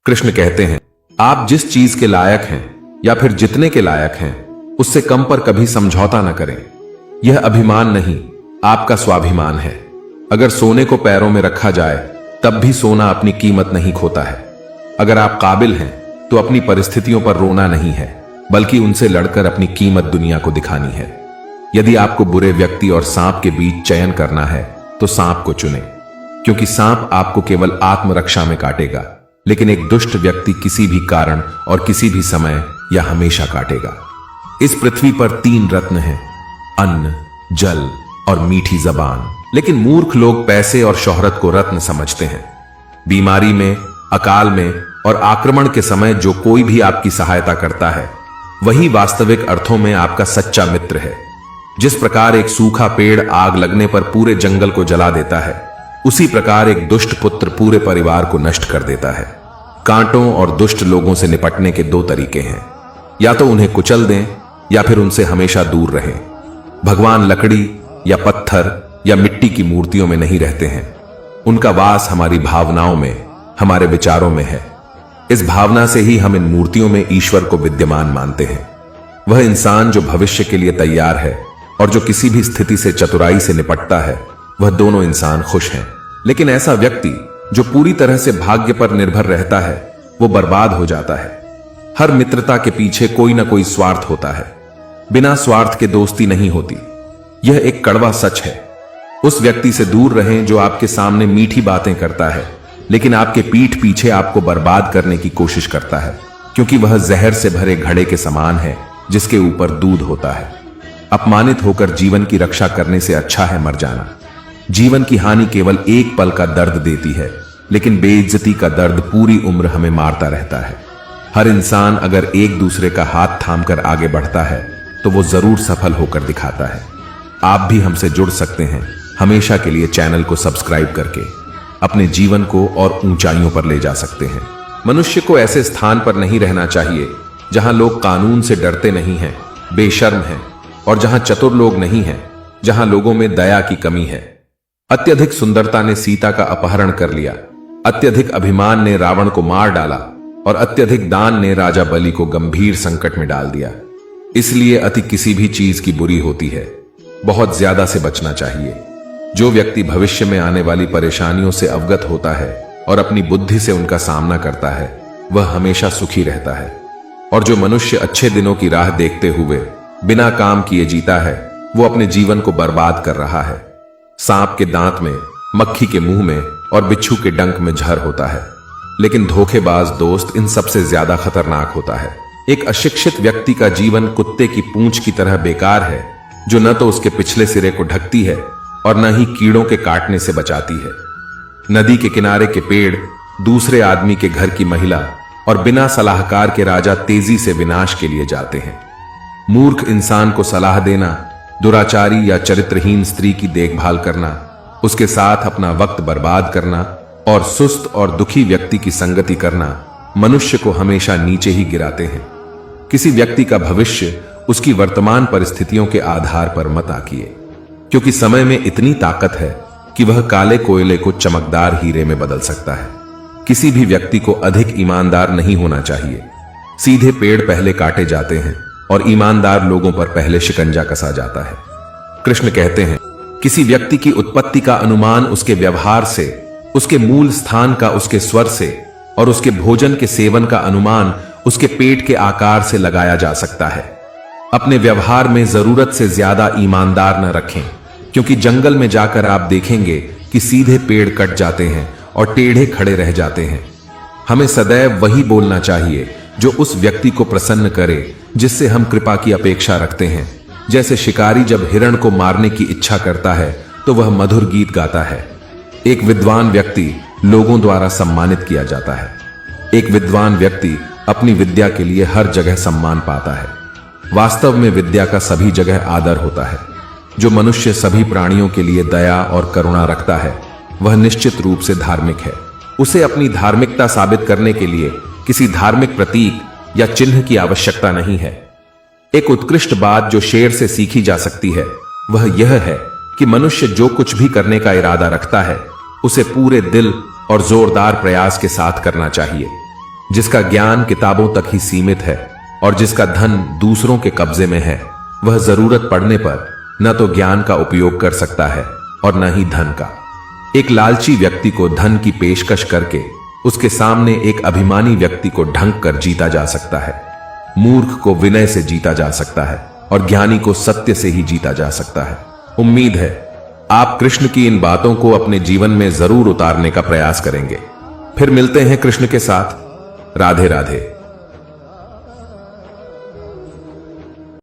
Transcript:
कृष्ण कहते हैं, आप जिस चीज के लायक हैं या फिर जितने के लायक हैं उससे कम पर कभी समझौता न करें। यह अभिमान नहीं, आपका स्वाभिमान है। अगर सोने को पैरों में रखा जाए तब भी सोना अपनी कीमत नहीं खोता है। अगर आप काबिल हैं तो अपनी परिस्थितियों पर रोना नहीं है, बल्कि उनसे लड़कर अपनी कीमत दुनिया को दिखानी है। यदि आपको बुरे व्यक्ति और सांप के बीच चयन करना है तो सांप को चुनें, क्योंकि सांप आपको केवल आत्मरक्षा में काटेगा, लेकिन एक दुष्ट व्यक्ति किसी भी कारण और किसी भी समय या हमेशा काटेगा। इस पृथ्वी पर 3 रत्न हैं, अन्न, जल और मीठी जबान। लेकिन मूर्ख लोग पैसे और शोहरत को रत्न समझते हैं। बीमारी में, अकाल में और आक्रमण के समय जो कोई भी आपकी सहायता करता है वही वास्तविक अर्थों में आपका सच्चा मित्र है। जिस प्रकार एक सूखा पेड़ आग लगने पर पूरे जंगल को जला देता है, उसी प्रकार एक दुष्ट पुत्र पूरे परिवार को नष्ट कर देता है। कांटों और दुष्ट लोगों से निपटने के 2 तरीके हैं, या तो उन्हें कुचल दें या फिर उनसे हमेशा दूर रहें। भगवान लकड़ी या पत्थर या मिट्टी की मूर्तियों में नहीं रहते हैं। उनका वास हमारी भावनाओं में, हमारे विचारों में है। इस भावना से ही हम इन मूर्तियों में ईश्वर को विद्यमान मानते हैं। वह इंसान जो भविष्य के लिए तैयार है और जो किसी भी स्थिति से चतुराई से निपटता है, वह दोनों इंसान खुश हैं। लेकिन ऐसा व्यक्ति जो पूरी तरह से भाग्य पर निर्भर रहता है, वो बर्बाद हो जाता है। हर मित्रता के पीछे कोई ना कोई स्वार्थ होता है। बिना स्वार्थ के दोस्ती नहीं होती। यह एक कड़वा सच है। उस व्यक्ति से दूर रहें जो आपके सामने मीठी बातें करता है, लेकिन आपके पीठ पीछे आपको बर्बाद करने की कोशिश करता है, क्योंकि वह जहर से भरे घड़े के समान है जिसके ऊपर दूध होता है। अपमानित होकर जीवन की रक्षा करने से अच्छा है मर जाना। जीवन की हानि केवल एक पल का दर्द देती है, लेकिन बेइज्जती का दर्द पूरी उम्र हमें मारता रहता है। हर इंसान अगर एक दूसरे का हाथ थामकर आगे बढ़ता है तो वो जरूर सफल होकर दिखाता है। आप भी हमसे जुड़ सकते हैं हमेशा के लिए चैनल को सब्सक्राइब करके अपने जीवन को और ऊंचाइयों पर ले जा सकते हैं। मनुष्य को ऐसे स्थान पर नहीं रहना चाहिए जहां लोग कानून से डरते नहीं हैं, बेशर्म हैं, और जहां चतुर लोग नहीं हैं, जहां लोगों में दया की कमी है। अत्यधिक सुंदरता ने सीता का अपहरण कर लिया, अत्यधिक अभिमान ने रावण को मार डाला और अत्यधिक दान ने राजा बलि को गंभीर संकट में डाल दिया। इसलिए अति किसी भी चीज की बुरी होती है। बहुत ज्यादा से बचना चाहिए। जो व्यक्ति भविष्य में आने वाली परेशानियों से अवगत होता है और अपनी बुद्धि से उनका सामना करता है, वह हमेशा सुखी रहता है। और जो मनुष्य अच्छे दिनों की राह देखते हुए बिना काम किए जीता है, वो अपने जीवन को बर्बाद कर रहा है। सांप के दांत में, मक्खी के मुंह में और बिच्छू के डंक में जहर होता है, लेकिन धोखेबाज दोस्त इन सबसे ज्यादा खतरनाक होता है। एक अशिक्षित व्यक्ति का जीवन कुत्ते की पूंछ की तरह बेकार है, जो न तो उसके पिछले सिरे को ढकती है और न ही कीड़ों के काटने से बचाती है। नदी के किनारे के पेड़, दूसरे आदमी के घर की महिला और बिना सलाहकार के राजा तेजी से विनाश के लिए जाते हैं। मूर्ख इंसान को सलाह देना, दुराचारी या चरित्रहीन स्त्री की देखभाल करना, उसके साथ अपना वक्त बर्बाद करना और सुस्त और दुखी व्यक्ति की संगति करना मनुष्य को हमेशा नीचे ही गिराते हैं। किसी व्यक्ति का भविष्य उसकी वर्तमान परिस्थितियों के आधार पर मत आंकिए, क्योंकि समय में इतनी ताकत है कि वह काले कोयले को चमकदार हीरे में बदल सकता है। किसी भी व्यक्ति को अधिक ईमानदार नहीं होना चाहिए। सीधे पेड़ पहले काटे जाते हैं और ईमानदार लोगों पर पहले शिकंजा कसा जाता है। कृष्ण कहते हैं, किसी व्यक्ति की उत्पत्ति का अनुमान उसके व्यवहार से, उसके मूल स्थान का उसके स्वर से और उसके भोजन के सेवन का अनुमान उसके पेट के आकार से लगाया जा सकता है। अपने व्यवहार में जरूरत से ज्यादा ईमानदार न रखें, क्योंकि जंगल में जाकर आप देखेंगे कि सीधे पेड़ कट जाते हैं और टेढ़े खड़े रह जाते हैं। हमें सदैव वही बोलना चाहिए जो उस व्यक्ति को प्रसन्न करे जिससे हम कृपा की अपेक्षा रखते हैं। जैसे शिकारी जब हिरण को मारने की इच्छा करता है तो वह मधुर गीत गाता है। एक विद्वान व्यक्ति लोगों द्वारा सम्मानित किया जाता है। एक विद्वान व्यक्ति अपनी विद्या के लिए हर जगह सम्मान पाता है। वास्तव में विद्या का सभी जगह आदर होता है। जो मनुष्य सभी प्राणियों के लिए दया और करुणा रखता है, वह निश्चित रूप से धार्मिक है। उसे अपनी धार्मिकता साबित करने के लिए किसी धार्मिक प्रतीक या चिन्ह की आवश्यकता नहीं है। एक उत्कृष्ट बात जो शेर से सीखी जा सकती है वह यह है कि मनुष्य जो कुछ भी करने का इरादा रखता है उसे पूरे दिल और जोरदार प्रयास के साथ करना चाहिए। जिसका ज्ञान किताबों तक ही सीमित है और जिसका धन दूसरों के कब्जे में है, वह जरूरत पड़ने पर न तो ज्ञान का उपयोग कर सकता है और न ही धन का। एक लालची व्यक्ति को धन की पेशकश करके उसके सामने एक अभिमानी व्यक्ति को ढंक कर जीता जा सकता है। मूर्ख को विनय से जीता जा सकता है और ज्ञानी को सत्य से ही जीता जा सकता है। उम्मीद है आप कृष्ण की इन बातों को अपने जीवन में जरूर उतारने का प्रयास करेंगे। फिर मिलते हैं कृष्ण के साथ। राधे राधे।